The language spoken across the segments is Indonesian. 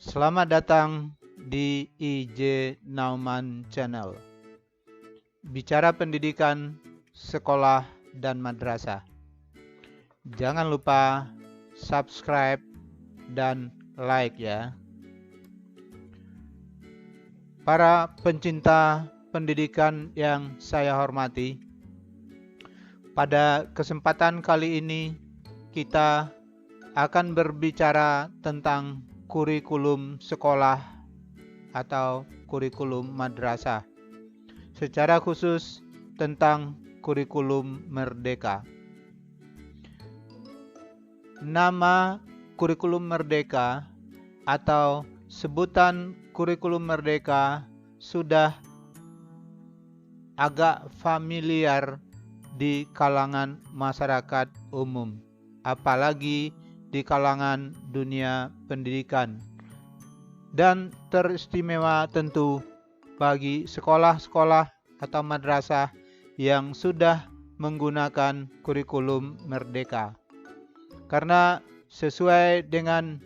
Selamat datang di IJ Nauman Channel. Bicara pendidikan, sekolah, dan madrasah. Jangan lupa subscribe dan like ya. Para pencinta pendidikan yang saya hormati, pada kesempatan kali ini kita akan berbicara tentang kurikulum sekolah atau kurikulum madrasah, secara khusus tentang kurikulum merdeka. Nama kurikulum merdeka atau sebutan kurikulum merdeka sudah agak familiar di kalangan masyarakat umum, apalagi di kalangan dunia pendidikan, dan teristimewa tentu bagi sekolah-sekolah atau madrasah yang sudah menggunakan kurikulum merdeka. Karena sesuai dengan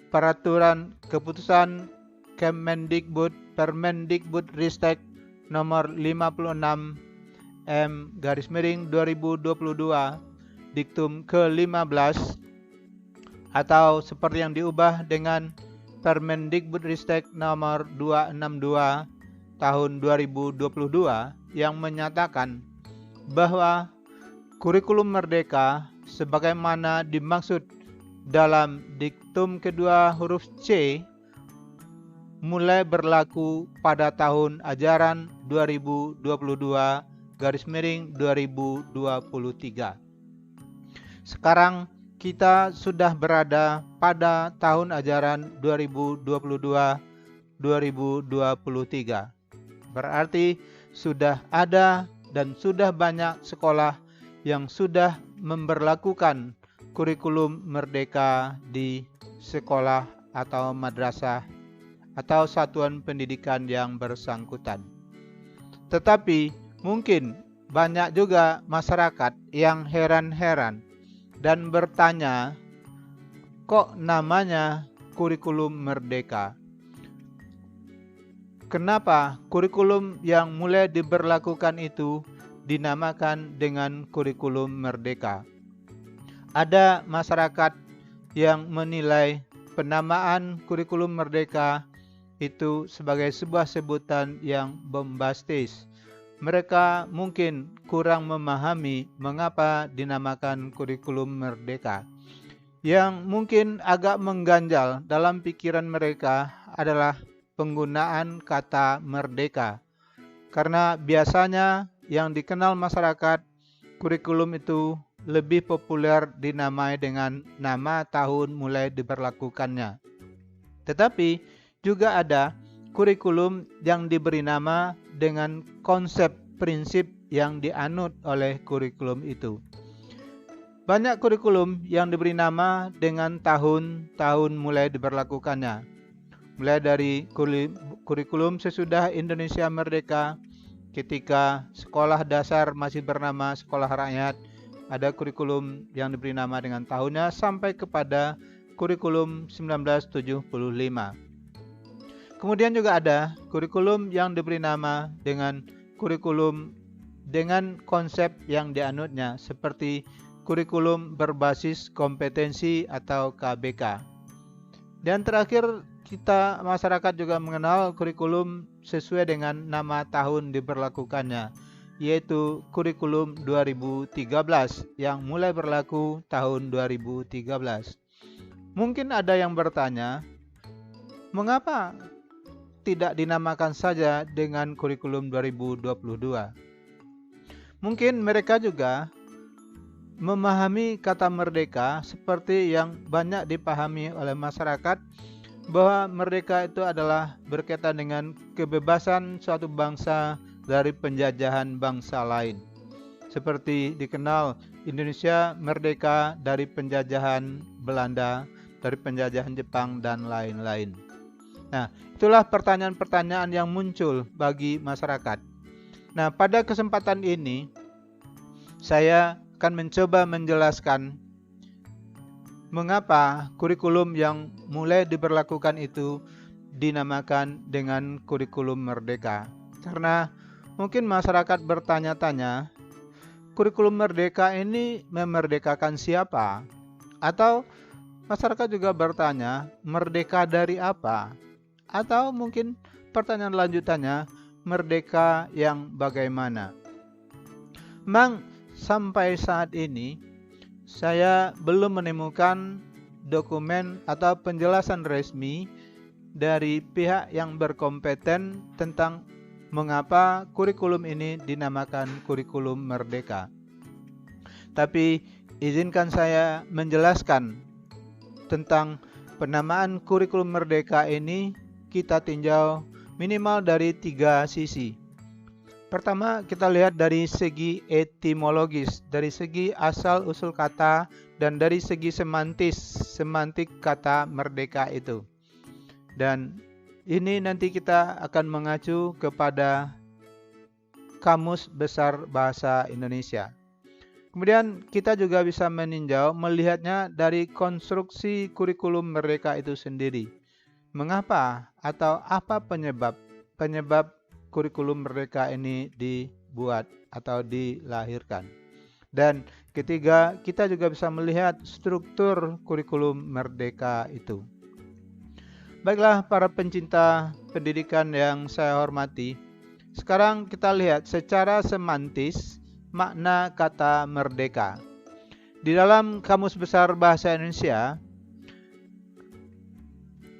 peraturan keputusan Permendikbud-Ristek nomor 56 M/2022 diktum ke-15 atau seperti yang diubah dengan Permendikbud-Ristek nomor 262 tahun 2022 yang menyatakan bahwa kurikulum merdeka sebagaimana dimaksud dalam diktum kedua huruf C mulai berlaku pada tahun ajaran 2022/2023. Sekarang kita sudah berada pada tahun ajaran 2022/2023. Berarti sudah ada dan sudah banyak sekolah yang sudah memberlakukan kurikulum merdeka di sekolah atau madrasah atau satuan pendidikan yang bersangkutan. Tetapi mungkin banyak juga masyarakat yang heran-heran dan bertanya, kok namanya kurikulum merdeka? Kenapa kurikulum yang mulai diberlakukan itu dinamakan dengan kurikulum merdeka? Ada masyarakat yang menilai penamaan kurikulum merdeka itu sebagai sebuah sebutan yang bombastis. Mereka mungkin kurang memahami mengapa dinamakan kurikulum merdeka. Yang mungkin agak mengganjal dalam pikiran mereka adalah penggunaan kata merdeka. Karena biasanya yang dikenal masyarakat, kurikulum itu lebih populer dinamai dengan nama tahun mulai diberlakukannya. Tetapi juga ada kurikulum yang diberi nama dengan konsep prinsip yang dianut oleh kurikulum itu. Banyak kurikulum yang diberi nama dengan tahun mulai diberlakukannya. Mulai dari kurikulum sesudah Indonesia Merdeka, ketika sekolah dasar masih bernama sekolah rakyat, ada kurikulum yang diberi nama dengan tahunnya sampai kepada kurikulum 1975. Kemudian juga ada kurikulum yang diberi nama dengan kurikulum dengan konsep yang dianutnya seperti kurikulum berbasis kompetensi atau KBK. Dan terakhir kita masyarakat juga mengenal kurikulum sesuai dengan nama tahun diberlakukannya, yaitu kurikulum 2013 yang mulai berlaku tahun 2013. Mungkin ada yang bertanya, mengapa tidak dinamakan saja dengan kurikulum 2022? Mungkin mereka juga memahami kata merdeka seperti yang banyak dipahami oleh masyarakat, bahwa merdeka itu adalah berkaitan dengan kebebasan suatu bangsa dari penjajahan bangsa lain. Seperti dikenal Indonesia merdeka dari penjajahan Belanda, dari penjajahan Jepang, dan lain-lain. Nah, itulah pertanyaan-pertanyaan yang muncul bagi masyarakat. Nah, pada kesempatan ini saya akan mencoba menjelaskan mengapa kurikulum yang mulai diberlakukan itu dinamakan dengan kurikulum merdeka? Karena mungkin masyarakat bertanya-tanya, kurikulum merdeka ini memerdekakan siapa? Atau masyarakat juga bertanya, merdeka dari apa? Atau mungkin pertanyaan lanjutannya, merdeka yang bagaimana? Memang sampai saat ini saya belum menemukan dokumen atau penjelasan resmi dari pihak yang berkompeten tentang mengapa kurikulum ini dinamakan kurikulum merdeka. Tapi izinkan saya menjelaskan tentang penamaan kurikulum merdeka ini kita tinjau minimal dari 3 sisi. Pertama, kita lihat dari segi etimologis, dari segi asal-usul kata, dan dari segi semantik kata merdeka itu. Dan ini nanti kita akan mengacu kepada Kamus Besar Bahasa Indonesia. Kemudian kita juga bisa melihatnya dari konstruksi kurikulum merdeka itu sendiri. Mengapa atau apa penyebab kurikulum merdeka ini dibuat atau dilahirkan. Dan ketiga, kita juga bisa melihat struktur kurikulum merdeka itu. Baiklah para pencinta pendidikan yang saya hormati, sekarang kita lihat secara semantis makna kata merdeka. Di dalam Kamus Besar Bahasa Indonesia,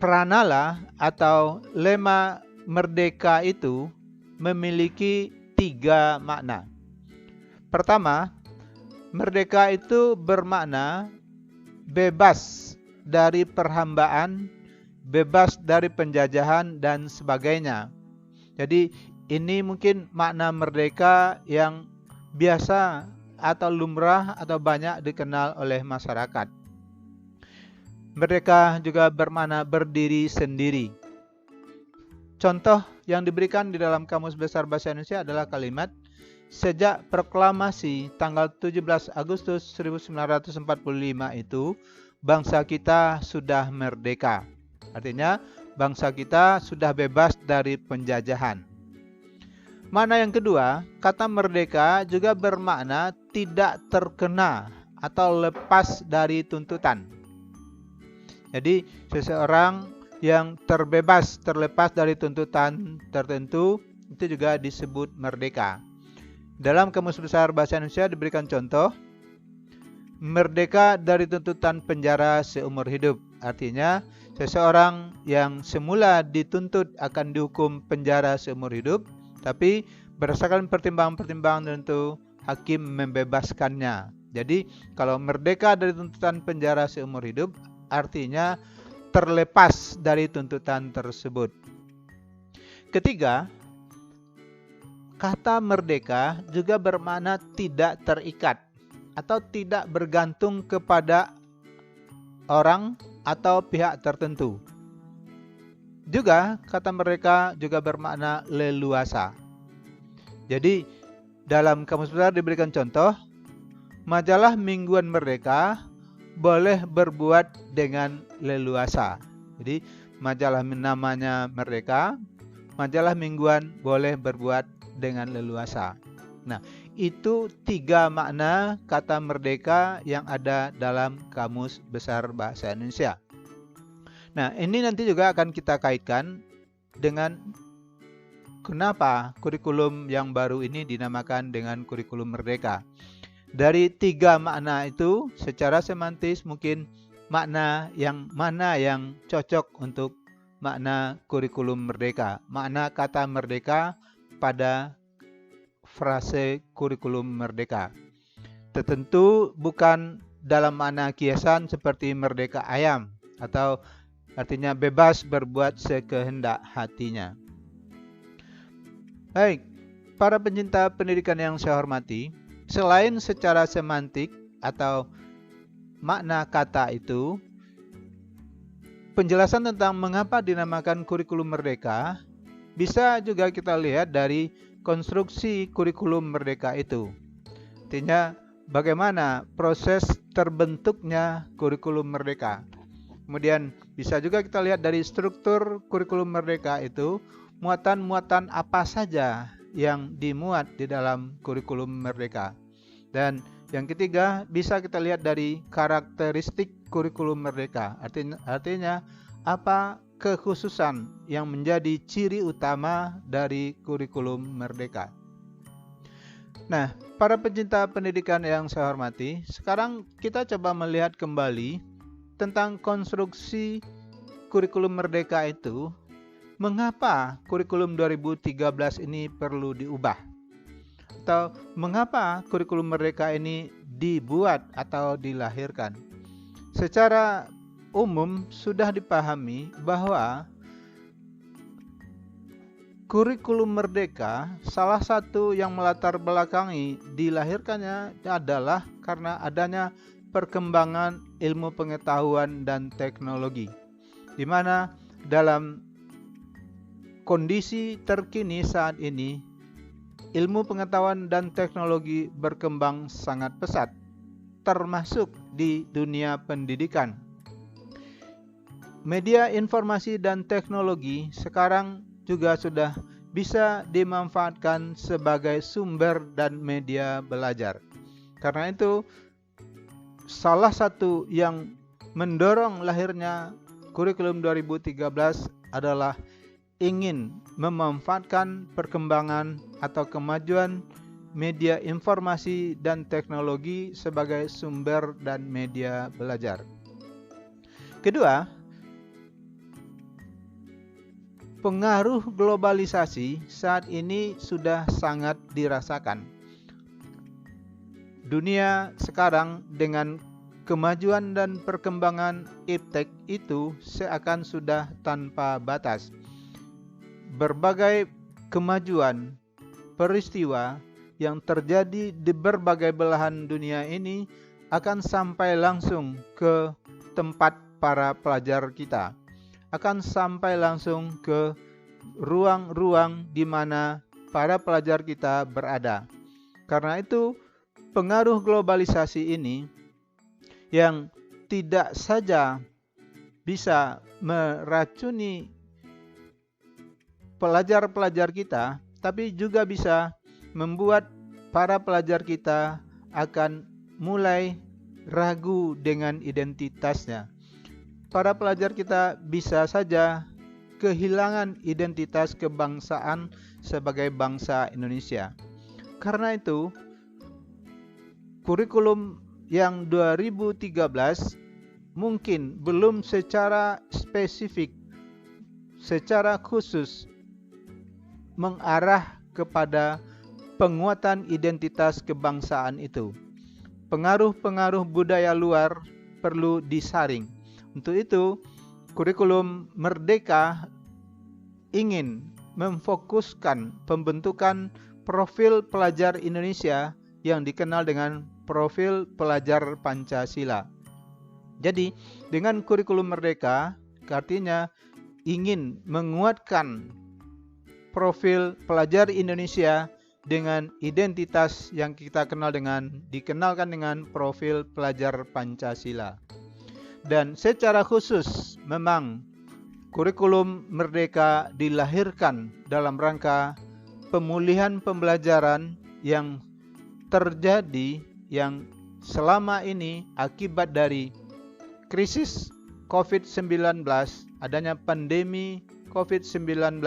pranala atau lema merdeka itu memiliki 3 makna. Pertama, merdeka itu bermakna bebas dari perhambaan, bebas dari penjajahan, dan sebagainya. Jadi ini mungkin makna merdeka yang biasa atau lumrah atau banyak dikenal oleh masyarakat. Merdeka juga bermakna berdiri sendiri. Contoh yang diberikan di dalam Kamus Besar Bahasa Indonesia adalah kalimat sejak proklamasi tanggal 17 Agustus 1945 itu bangsa kita sudah merdeka. Artinya bangsa kita sudah bebas dari penjajahan. Makna yang kedua, kata merdeka juga bermakna tidak terkena atau lepas dari tuntutan. Jadi seseorang yang terlepas dari tuntutan tertentu itu juga disebut merdeka. Dalam Kamus Besar Bahasa Indonesia diberikan contoh, merdeka dari tuntutan penjara seumur hidup. Artinya seseorang yang semula dituntut akan dihukum penjara seumur hidup, tapi berdasarkan pertimbangan-pertimbangan tertentu hakim membebaskannya. Jadi kalau merdeka dari tuntutan penjara seumur hidup artinya terlepas dari tuntutan tersebut. Ketiga, kata merdeka juga bermakna tidak terikat atau tidak bergantung kepada orang atau pihak tertentu. Juga kata merdeka juga bermakna leluasa. Jadi dalam Kamus Besar diberikan contoh, majalah mingguan Merdeka boleh berbuat dengan leluasa. Jadi majalah namanya Merdeka, majalah mingguan boleh berbuat dengan leluasa. Nah, itu 3 makna kata merdeka yang ada dalam Kamus Besar Bahasa Indonesia. Nah, ini nanti juga akan kita kaitkan dengan kenapa kurikulum yang baru ini dinamakan dengan kurikulum merdeka. Dari 3 makna itu secara semantis mungkin makna yang mana yang cocok untuk makna kurikulum merdeka. Makna kata merdeka pada frase kurikulum merdeka. Tentu bukan dalam makna kiasan seperti merdeka ayam atau artinya bebas berbuat sekehendak hatinya. Baik, para pencinta pendidikan yang saya hormati, selain secara semantik atau makna kata itu, penjelasan tentang mengapa dinamakan kurikulum merdeka bisa juga kita lihat dari konstruksi kurikulum merdeka itu. Artinya bagaimana proses terbentuknya kurikulum merdeka. Kemudian bisa juga kita lihat dari struktur kurikulum merdeka itu, muatan-muatan apa saja yang dimuat di dalam kurikulum merdeka. Dan yang ketiga, bisa kita lihat dari karakteristik kurikulum merdeka. Artinya apa kekhususan yang menjadi ciri utama dari kurikulum merdeka. Nah, para pencinta pendidikan yang saya hormati, sekarang kita coba melihat kembali tentang konstruksi kurikulum merdeka itu. Mengapa kurikulum 2013 ini perlu diubah? Atau mengapa kurikulum merdeka ini dibuat atau dilahirkan? Secara umum sudah dipahami bahwa kurikulum merdeka salah satu yang melatar belakangi dilahirkannya adalah karena adanya perkembangan ilmu pengetahuan dan teknologi, di mana dalam kondisi terkini saat ini ilmu pengetahuan dan teknologi berkembang sangat pesat, termasuk di dunia pendidikan. Media informasi dan teknologi sekarang juga sudah bisa dimanfaatkan sebagai sumber dan media belajar. Karena itu, salah satu yang mendorong lahirnya kurikulum 2013 adalah ingin memanfaatkan perkembangan atau kemajuan media informasi dan teknologi sebagai sumber dan media belajar. Kedua, pengaruh globalisasi saat ini sudah sangat dirasakan. Dunia sekarang dengan kemajuan dan perkembangan iptek itu seakan sudah tanpa batas. Berbagai kemajuan, peristiwa yang terjadi di berbagai belahan dunia ini akan sampai langsung ke tempat para pelajar kita, akan sampai langsung ke ruang-ruang di mana para pelajar kita berada. Karena itu, pengaruh globalisasi ini yang tidak saja bisa meracuni pelajar-pelajar kita, tapi juga bisa membuat para pelajar kita akan mulai ragu dengan identitasnya. Para pelajar kita bisa saja kehilangan identitas kebangsaan sebagai bangsa Indonesia. Karena itu, kurikulum yang 2013 mungkin belum secara spesifik, secara khusus mengarah kepada penguatan identitas kebangsaan itu. Pengaruh-pengaruh budaya luar perlu disaring. Untuk itu, kurikulum merdeka ingin memfokuskan pembentukan profil pelajar Indonesia yang dikenal dengan profil pelajar Pancasila. Jadi, dengan kurikulum merdeka, artinya ingin menguatkan profil pelajar Indonesia dengan identitas yang kita dikenalkan dengan profil pelajar Pancasila. Dan secara khusus memang kurikulum merdeka dilahirkan dalam rangka pemulihan pembelajaran yang terjadi yang selama ini akibat dari krisis COVID-19, adanya pandemi COVID-19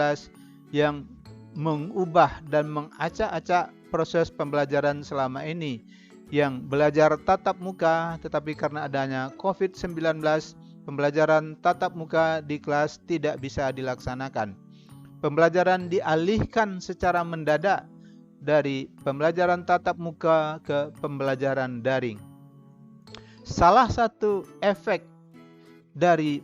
yang mengubah dan mengacak-acak proses pembelajaran selama ini, yang belajar tatap muka, tetapi karena adanya COVID-19, pembelajaran tatap muka di kelas tidak bisa dilaksanakan. Pembelajaran dialihkan secara mendadak dari pembelajaran tatap muka ke pembelajaran daring. Salah satu efek dari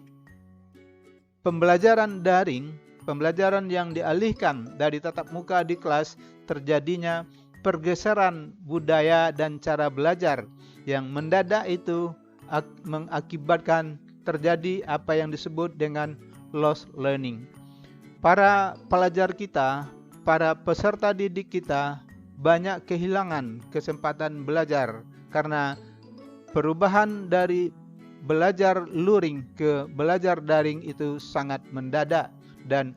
pembelajaran daring, pembelajaran yang dialihkan dari tatap muka di kelas, terjadinya pergeseran budaya dan cara belajar yang mendadak itu mengakibatkan terjadi apa yang disebut dengan lost learning. Para pelajar kita, para peserta didik kita banyak kehilangan kesempatan belajar karena perubahan dari belajar luring ke belajar daring itu sangat mendadak, dan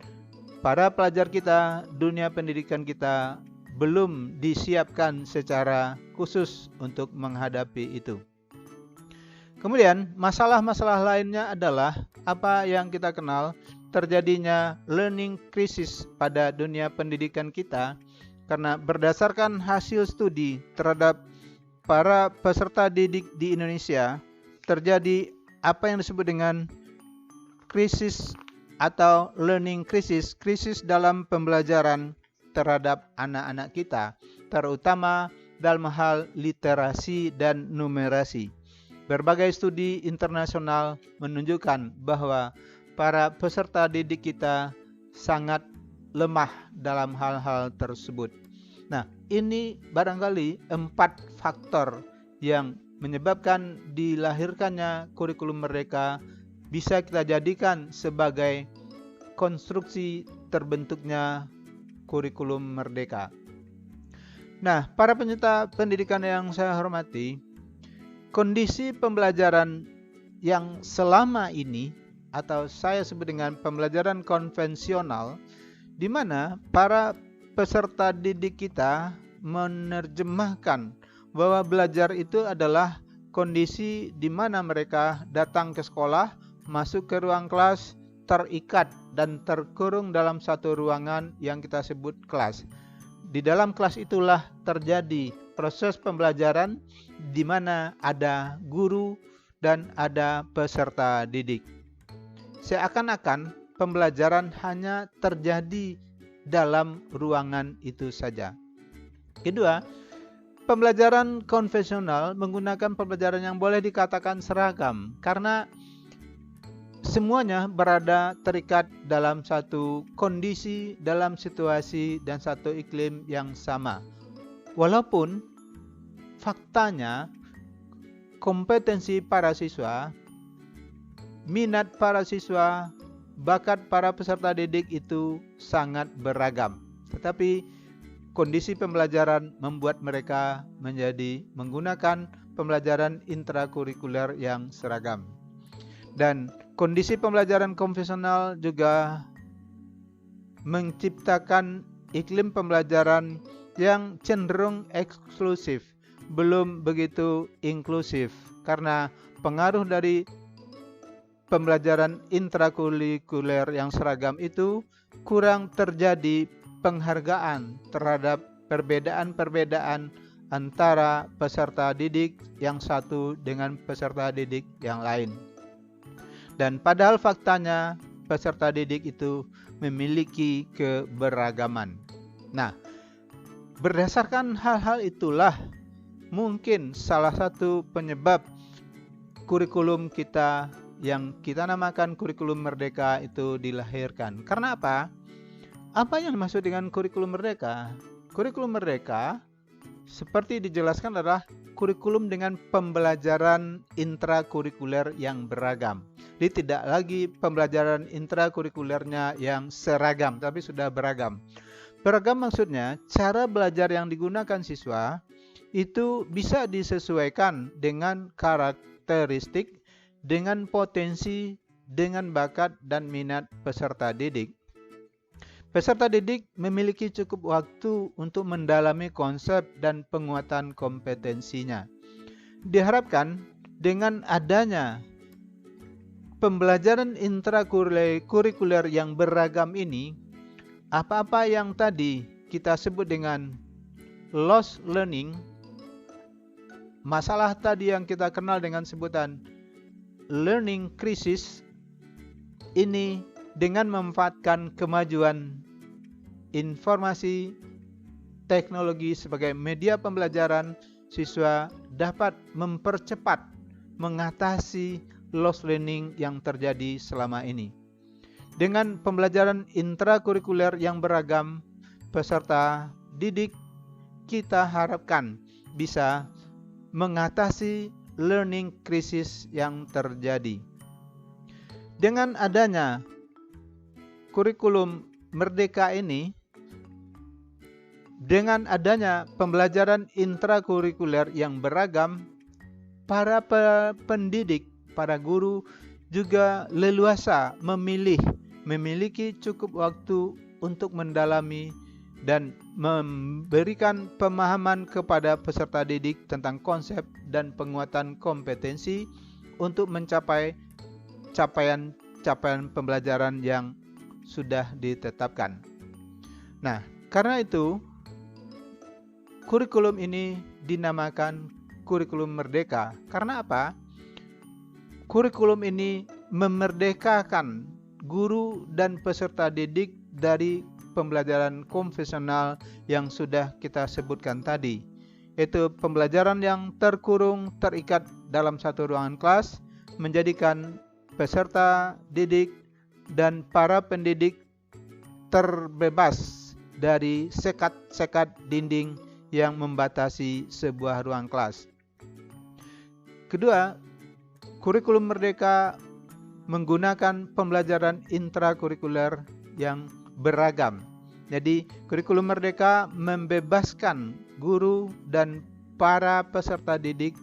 para pelajar kita, dunia pendidikan kita belum disiapkan secara khusus untuk menghadapi itu. Kemudian masalah-masalah lainnya adalah apa yang kita kenal terjadinya learning crisis pada dunia pendidikan kita, karena berdasarkan hasil studi terhadap para peserta didik di Indonesia terjadi apa yang disebut dengan krisis atau learning crisis, krisis dalam pembelajaran terhadap anak-anak kita, terutama dalam hal literasi dan numerasi. Berbagai studi internasional menunjukkan bahwa para peserta didik kita sangat lemah dalam hal-hal tersebut. Nah, ini barangkali 4 faktor yang menyebabkan dilahirkannya kurikulum merdeka bisa kita jadikan sebagai konstruksi terbentuknya kurikulum merdeka. Nah, para penyerta pendidikan yang saya hormati, kondisi pembelajaran yang selama ini atau saya sebut dengan pembelajaran konvensional, di mana para peserta didik kita menerjemahkan bahwa belajar itu adalah kondisi di mana mereka datang ke sekolah, masuk ke ruang kelas, terikat dan terkurung dalam satu ruangan yang kita sebut kelas. Di dalam kelas itulah terjadi proses pembelajaran di mana ada guru dan ada peserta didik. Seakan-akan pembelajaran hanya terjadi dalam ruangan itu saja. Kedua, pembelajaran konvensional menggunakan pembelajaran yang boleh dikatakan seragam karena semuanya berada terikat dalam satu kondisi, dalam situasi dan satu iklim yang sama. Walaupun faktanya kompetensi para siswa, minat para siswa, bakat para peserta didik itu sangat beragam. Tetapi kondisi pembelajaran membuat mereka menjadi menggunakan pembelajaran intrakurikuler yang seragam. Dan kondisi pembelajaran konvensional juga menciptakan iklim pembelajaran yang cenderung eksklusif, belum begitu inklusif, karena pengaruh dari pembelajaran intrakurikuler yang seragam itu kurang terjadi penghargaan terhadap perbedaan-perbedaan antara peserta didik yang satu dengan peserta didik yang lain. Dan padahal faktanya peserta didik itu memiliki keberagaman. Nah, berdasarkan hal-hal itulah mungkin salah satu penyebab kurikulum kita yang kita namakan kurikulum merdeka itu dilahirkan. Karena apa? Apa yang dimaksud dengan kurikulum merdeka? Kurikulum merdeka seperti dijelaskan adalah kurikulum dengan pembelajaran intrakurikuler yang beragam. Jadi tidak lagi pembelajaran intrakurikulernya yang seragam, tapi sudah beragam. Beragam maksudnya cara belajar yang digunakan siswa itu bisa disesuaikan dengan karakteristik, dengan potensi, dengan bakat dan minat peserta didik. Peserta didik memiliki cukup waktu untuk mendalami konsep dan penguatan kompetensinya. Diharapkan dengan adanya pembelajaran intrakurikuler yang beragam ini, apa-apa yang tadi kita sebut dengan lost learning, masalah tadi yang kita kenal dengan sebutan learning crisis, ini dengan memanfaatkan kemajuan informasi teknologi sebagai media pembelajaran, siswa dapat mempercepat mengatasi lost learning yang terjadi selama ini. Dengan pembelajaran intrakurikuler yang beragam, peserta didik kita harapkan bisa mengatasi learning crisis yang terjadi. Dengan adanya kurikulum merdeka ini, dengan adanya pembelajaran intrakurikuler yang beragam, para pendidik, para guru juga leluasa memiliki cukup waktu untuk mendalami dan memberikan pemahaman kepada peserta didik tentang konsep dan penguatan kompetensi untuk mencapai capaian pembelajaran yang sudah ditetapkan. Nah, karena itu kurikulum ini dinamakan kurikulum merdeka. Karena apa? Kurikulum ini memerdekakan guru dan peserta didik dari pembelajaran konvensional yang sudah kita sebutkan tadi. Yaitu pembelajaran yang terkurung, terikat dalam satu ruangan kelas, menjadikan peserta didik dan para pendidik terbebas dari sekat-sekat dinding yang membatasi sebuah ruang kelas. Kedua, kurikulum merdeka menggunakan pembelajaran intrakurikuler yang beragam. Jadi, kurikulum merdeka membebaskan guru dan para peserta didik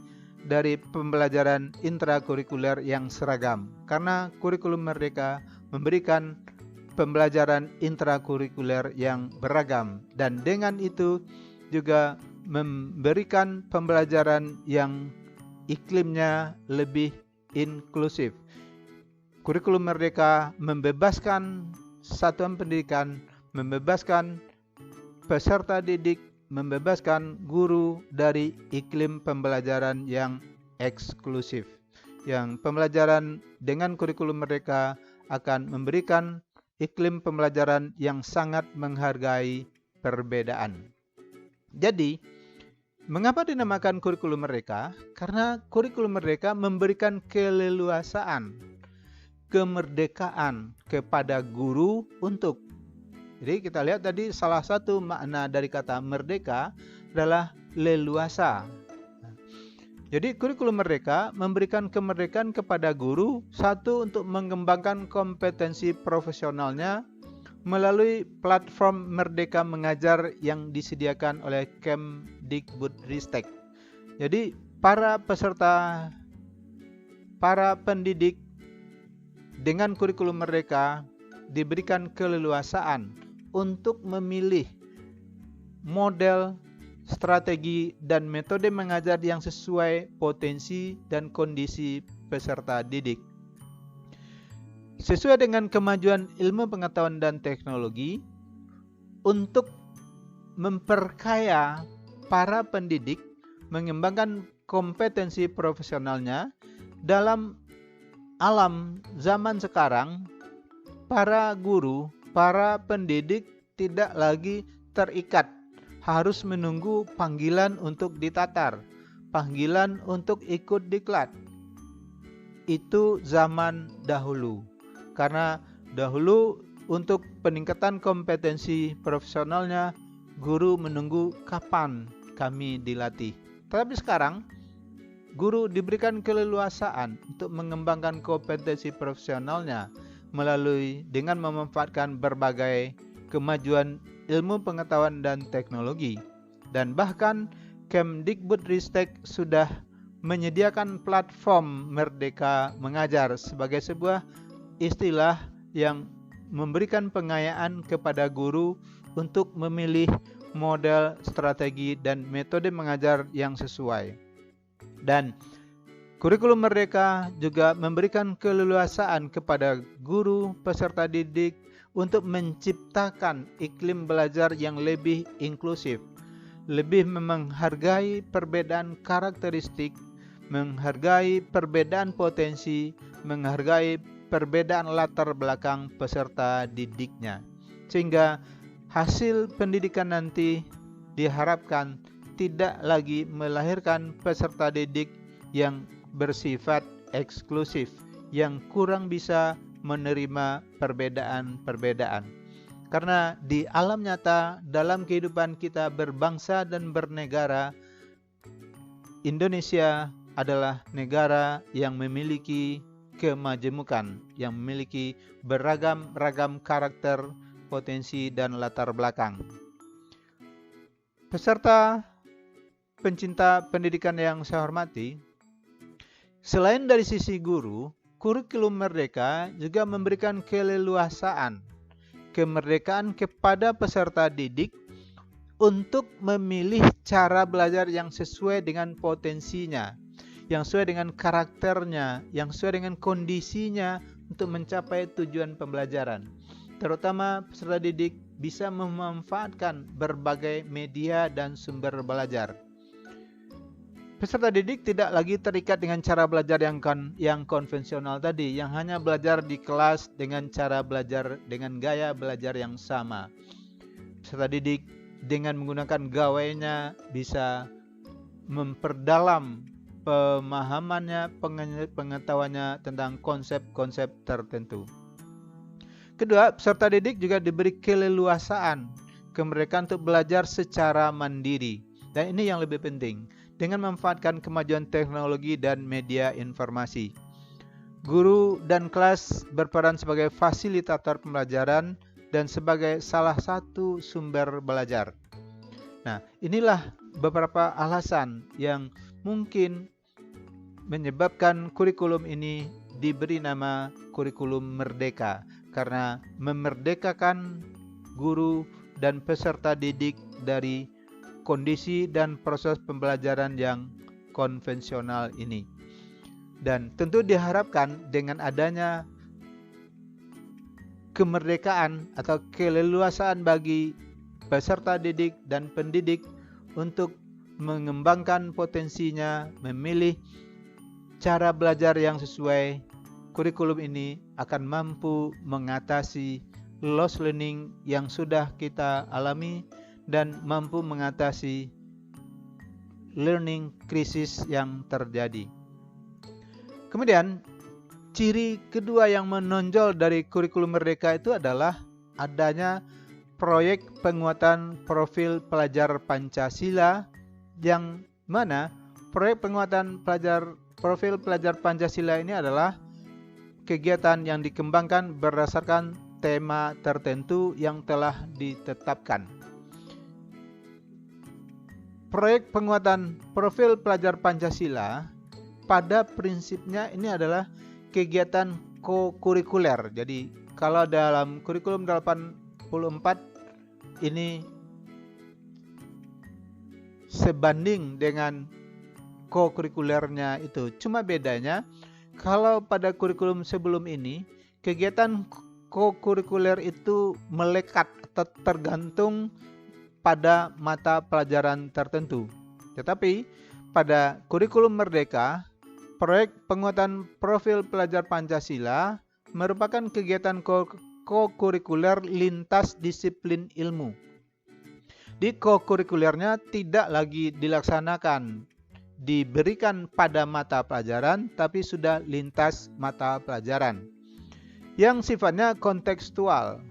dari pembelajaran intrakurikuler yang seragam. Karena kurikulum merdeka memberikan pembelajaran intrakurikuler yang beragam, dan dengan itu juga memberikan pembelajaran yang iklimnya lebih inklusif. Kurikulum merdeka membebaskan satuan pendidikan, membebaskan peserta didik, membebaskan guru dari iklim pembelajaran yang eksklusif. Yang pembelajaran dengan kurikulum merdeka akan memberikan iklim pembelajaran yang sangat menghargai perbedaan. Jadi, mengapa dinamakan kurikulum merdeka? Karena kurikulum merdeka memberikan keleluasaan, kemerdekaan kepada guru untuk. Jadi kita lihat tadi salah satu makna dari kata merdeka adalah leluasa. Jadi kurikulum merdeka memberikan kemerdekaan kepada guru, satu untuk mengembangkan kompetensi profesionalnya melalui platform Merdeka Mengajar yang disediakan oleh Kemdikbudristek. Jadi para pendidik dengan kurikulum merdeka diberikan keleluasaan untuk memilih model, strategi, dan metode mengajar yang sesuai potensi dan kondisi peserta didik. Sesuai dengan kemajuan ilmu pengetahuan dan teknologi, untuk memperkaya para pendidik mengembangkan kompetensi profesionalnya dalam alam zaman sekarang, para guru, para pendidik tidak lagi terikat, harus menunggu panggilan untuk ditatar, panggilan untuk ikut diklat. Itu zaman dahulu. Karena dahulu untuk peningkatan kompetensi profesionalnya, guru menunggu kapan kami dilatih. Tetapi sekarang, guru diberikan keleluasaan untuk mengembangkan kompetensi profesionalnya dengan memanfaatkan berbagai kemajuan ilmu pengetahuan dan teknologi. Dan bahkan Kemdikbudristek sudah menyediakan platform Merdeka Mengajar sebagai sebuah istilah yang memberikan pengayaan kepada guru untuk memilih model, strategi, dan metode mengajar yang sesuai. Dan kurikulum merdeka juga memberikan keleluasaan kepada guru, peserta didik untuk menciptakan iklim belajar yang lebih inklusif, lebih menghargai perbedaan karakteristik, menghargai perbedaan potensi, menghargai perbedaan latar belakang peserta didiknya. Sehingga hasil pendidikan nanti diharapkan tidak lagi melahirkan peserta didik yang bersifat eksklusif, yang kurang bisa menerima perbedaan-perbedaan. Karena di alam nyata, dalam kehidupan kita berbangsa dan bernegara, Indonesia adalah negara yang memiliki kemajemukan, yang memiliki beragam-ragam karakter, potensi, dan latar belakang. Peserta pencinta pendidikan yang saya hormati, Selain dari sisi guru, kurikulum merdeka juga memberikan keleluasaan, kemerdekaan kepada peserta didik untuk memilih cara belajar yang sesuai dengan potensinya, yang sesuai dengan karakternya, yang sesuai dengan kondisinya untuk mencapai tujuan pembelajaran. Terutama peserta didik bisa memanfaatkan berbagai media dan sumber belajar. Peserta didik tidak lagi terikat dengan cara belajar yang konvensional tadi, yang hanya belajar di kelas dengan cara belajar dengan gaya belajar yang sama. Peserta didik dengan menggunakan gawainya bisa memperdalam pemahamannya, pengetahuannya tentang konsep-konsep tertentu. Kedua, peserta didik juga diberi keleluasaan, kemerdekaan untuk belajar secara mandiri. Dan ini yang lebih penting, dengan memanfaatkan kemajuan teknologi dan media informasi. Guru dan kelas berperan sebagai fasilitator pembelajaran dan sebagai salah satu sumber belajar. Nah, inilah beberapa alasan yang mungkin menyebabkan kurikulum ini diberi nama kurikulum merdeka, karena memerdekakan guru dan peserta didik dari kondisi dan proses pembelajaran yang konvensional ini. Dan tentu diharapkan dengan adanya kemerdekaan atau keleluasaan bagi peserta didik dan pendidik untuk mengembangkan potensinya, memilih cara belajar yang sesuai, kurikulum ini akan mampu mengatasi lost learning yang sudah kita alami dan mampu mengatasi learning krisis yang terjadi. Kemudian, ciri kedua yang menonjol dari kurikulum merdeka itu adalah adanya proyek penguatan profil pelajar Pancasila, yang mana proyek penguatan profil pelajar Pancasila ini adalah kegiatan yang dikembangkan berdasarkan tema tertentu yang telah ditetapkan. Proyek penguatan profil pelajar Pancasila pada prinsipnya ini adalah kegiatan ko-kurikuler. Jadi kalau dalam kurikulum 84 ini sebanding dengan ko-kurikulernya itu. Cuma bedanya kalau pada kurikulum sebelum ini kegiatan ko-kurikuler itu melekat atau tergantung pada mata pelajaran tertentu. Tetapi pada kurikulum merdeka, proyek penguatan profil pelajar Pancasila merupakan kegiatan ko-kurikuler lintas disiplin ilmu. Di ko-kurikulernya tidak lagi dilaksanakan, diberikan pada mata pelajaran, tapi sudah lintas mata pelajaran yang sifatnya kontekstual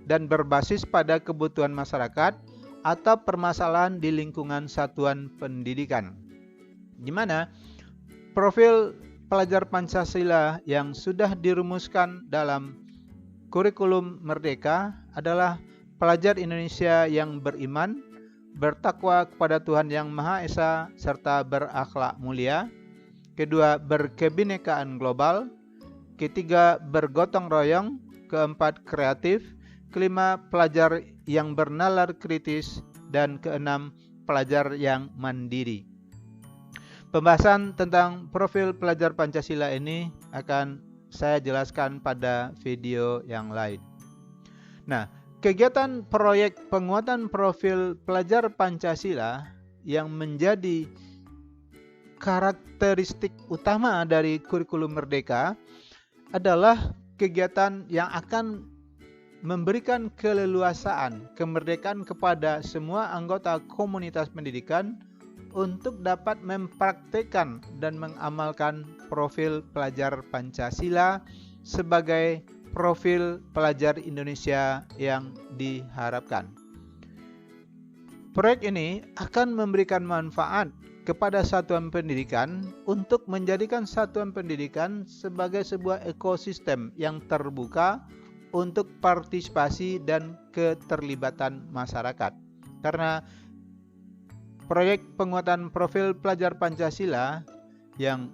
dan berbasis pada kebutuhan masyarakat atau permasalahan di lingkungan satuan pendidikan. Di mana profil pelajar Pancasila yang sudah dirumuskan dalam kurikulum merdeka adalah pelajar Indonesia yang beriman, bertakwa kepada Tuhan Yang Maha Esa, serta berakhlak mulia. Kedua, berkebinekaan global. Ketiga, bergotong royong. Keempat, kreatif. Kelima, pelajar yang bernalar kritis. Dan keenam, pelajar yang mandiri. Pembahasan tentang profil pelajar Pancasila ini akan saya jelaskan pada video yang lain. Nah, kegiatan proyek penguatan profil pelajar Pancasila yang menjadi karakteristik utama dari kurikulum merdeka adalah kegiatan yang akan memberikan keleluasaan, kemerdekaan kepada semua anggota komunitas pendidikan untuk dapat mempraktekkan dan mengamalkan profil pelajar Pancasila sebagai profil pelajar Indonesia yang diharapkan. Proyek ini akan memberikan manfaat kepada satuan pendidikan untuk menjadikan satuan pendidikan sebagai sebuah ekosistem yang terbuka untuk partisipasi dan keterlibatan masyarakat. Karena proyek penguatan profil pelajar Pancasila yang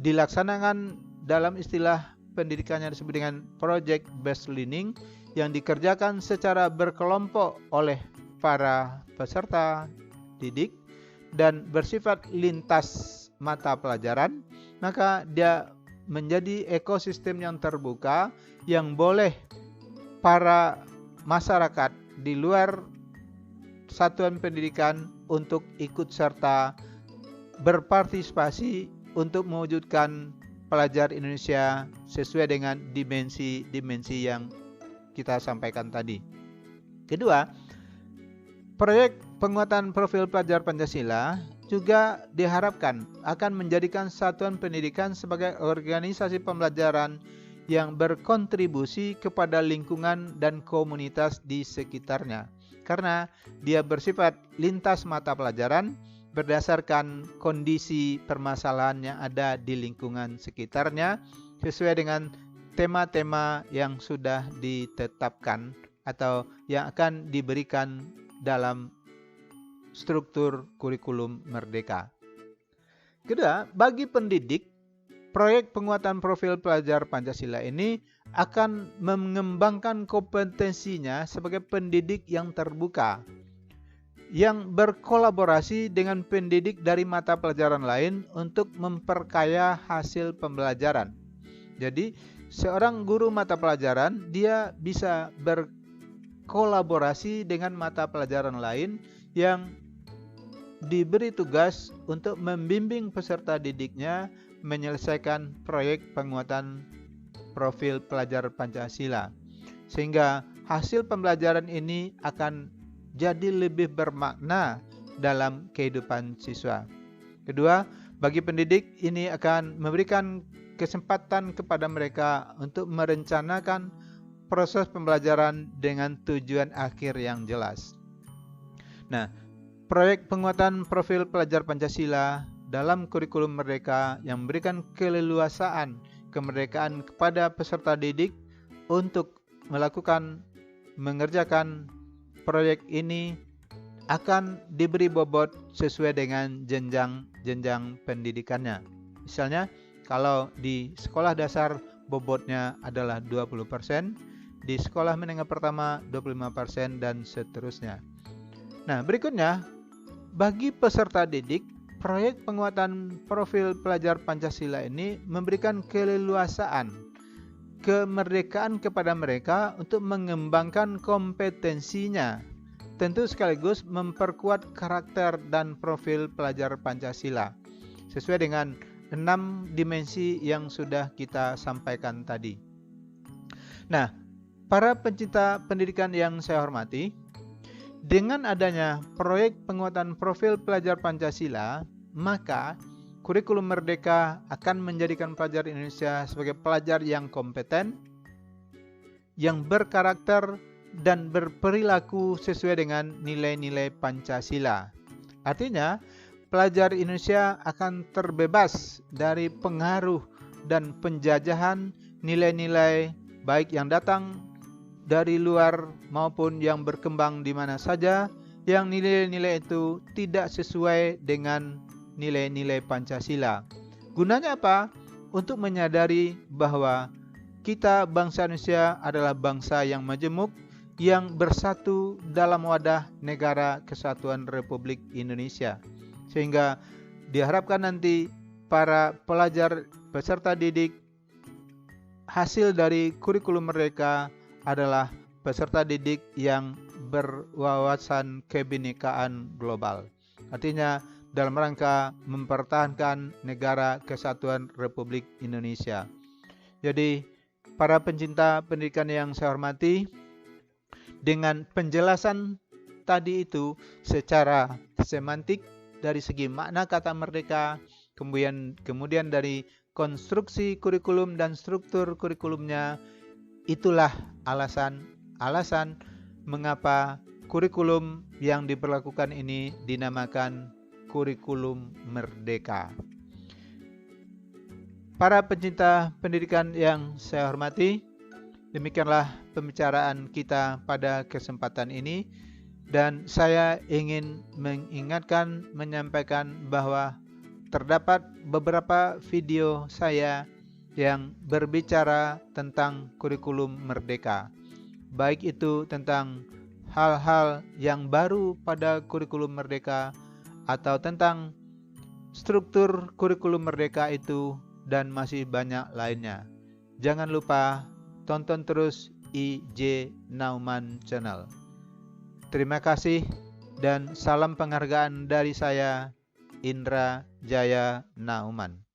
dilaksanakan dalam istilah pendidikannya disebut dengan project based learning yang dikerjakan secara berkelompok oleh para peserta didik dan bersifat lintas mata pelajaran, maka dia menjadi ekosistem yang terbuka yang boleh para masyarakat di luar satuan pendidikan untuk ikut serta berpartisipasi untuk mewujudkan pelajar Indonesia sesuai dengan dimensi-dimensi yang kita sampaikan tadi. Kedua, proyek penguatan profil pelajar Pancasila juga diharapkan akan menjadikan satuan pendidikan sebagai organisasi pembelajaran yang berkontribusi kepada lingkungan dan komunitas di sekitarnya. Karena dia bersifat lintas mata pelajaran berdasarkan kondisi permasalahan yang ada di lingkungan sekitarnya sesuai dengan tema-tema yang sudah ditetapkan atau yang akan diberikan dalam struktur kurikulum Merdeka. Kedua, bagi pendidik, proyek penguatan profil pelajar Pancasila ini akan mengembangkan kompetensinya sebagai pendidik yang terbuka, yang berkolaborasi dengan pendidik dari mata pelajaran lain untuk memperkaya hasil pembelajaran. Jadi, seorang guru mata pelajaran, dia bisa berkolaborasi dengan mata pelajaran lain yang diberi tugas untuk membimbing peserta didiknya menyelesaikan proyek penguatan profil pelajar Pancasila. Sehingga hasil pembelajaran ini akan jadi lebih bermakna dalam kehidupan siswa. Kedua, bagi pendidik ini akan memberikan kesempatan kepada mereka untuk merencanakan proses pembelajaran dengan tujuan akhir yang jelas. Nah, proyek penguatan profil pelajar Pancasila dalam kurikulum Merdeka yang memberikan keleluasaan kemerdekaan kepada peserta didik untuk mengerjakan proyek ini akan diberi bobot sesuai dengan jenjang pendidikannya. Misalnya, kalau di sekolah dasar bobotnya adalah 20%, di sekolah menengah pertama 25% dan seterusnya. Nah, berikutnya, bagi peserta didik, proyek penguatan profil pelajar Pancasila ini memberikan keleluasaan, kemerdekaan kepada mereka untuk mengembangkan kompetensinya, tentu sekaligus memperkuat karakter dan profil pelajar Pancasila, sesuai dengan 6 dimensi yang sudah kita sampaikan tadi. Nah, para pencinta pendidikan yang saya hormati, dengan adanya proyek penguatan profil pelajar Pancasila, maka kurikulum Merdeka akan menjadikan pelajar Indonesia sebagai pelajar yang kompeten, yang berkarakter, dan berperilaku sesuai dengan nilai-nilai Pancasila. Artinya, pelajar Indonesia akan terbebas dari pengaruh dan penjajahan nilai-nilai baik yang datang dari luar maupun yang berkembang di mana saja, yang nilai-nilai itu tidak sesuai dengan nilai-nilai Pancasila. Gunanya apa? Untuk menyadari bahwa kita bangsa Indonesia adalah bangsa yang majemuk, yang bersatu dalam wadah Negara Kesatuan Republik Indonesia. Sehingga diharapkan nanti para pelajar peserta didik hasil dari kurikulum Merdeka adalah peserta didik yang berwawasan kebinekaan global. Artinya dalam rangka mempertahankan Negara Kesatuan Republik Indonesia. Jadi para pencinta pendidikan yang saya hormati, dengan penjelasan tadi itu secara semantik dari segi makna kata merdeka, kemudian dari konstruksi kurikulum dan struktur kurikulumnya, itulah alasan mengapa kurikulum yang diberlakukan ini dinamakan kurikulum Merdeka. Para pencinta pendidikan yang saya hormati, demikianlah pembicaraan kita pada kesempatan ini, dan saya ingin menyampaikan bahwa terdapat beberapa video saya yang berbicara tentang kurikulum merdeka. Baik itu tentang hal-hal yang baru pada kurikulum merdeka atau tentang struktur kurikulum merdeka itu dan masih banyak lainnya. Jangan lupa tonton terus IJ Nauman Channel. Terima kasih dan salam penghargaan dari saya, Indra Jaya Nauman.